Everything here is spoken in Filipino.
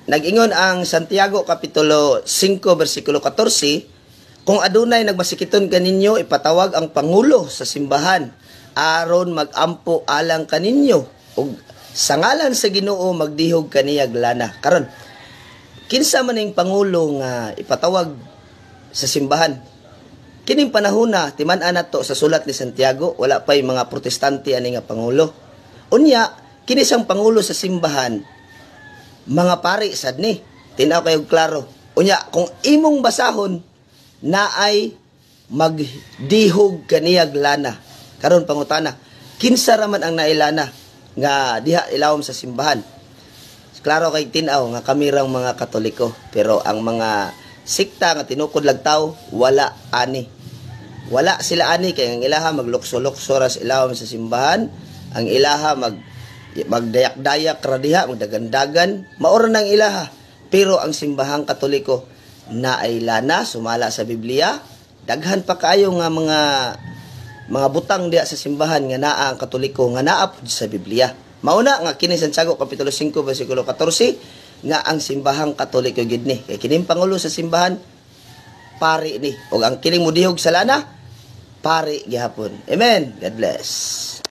Nag-ingon ang Santiago Kapitulo 5 versikulo 14, kung adunay nagbasikiton kaninyo, ipatawag ang pangulo sa simbahan aron magampo alang kaninyo ug sa ngalan sa Ginoo magdihog kaniyag lana. Karon, kinsa man ning pangulo nga ipatawag sa simbahan? Kining panahona timan-an nato sa sulat ni Santiago, wala pay mga protestante ani nga pangulo. Unya, kini sang pangulo sa simbahan, mga pari sad ni. Tinaw kayo klaro. Unya, kung imong basahon na ay magdihog kaniyag lana. Karon pangutana, kinsa raman ang nailana nga diha ilawom sa simbahan? Klaro kay tinaw nga kami rang mga Katoliko, pero ang mga sikta nga tinukod lagtaw wala ani. Wala sila ani kay ang ilaha maglukso-lukso ra sa ilawom sa simbahan, ang ilaha magdayak-dayak ra diha, magdagandagan, maoro nang ilaha. Pero ang simbahang Katoliko na ay lana sumala sa Biblia, daghan pa kaayo nga mga butang diha sa simbahan nga naa ang Katoliko nga naa pud sa Biblia. Mauna nga kini Santiago Kapitulo 5 versikulo 14 nga ang simbahang Katoliko gid ni. Kay kining pangulo sa simbahan pari ni, ug ang kining mudihog sa lana pari gihapon. Amen. God bless.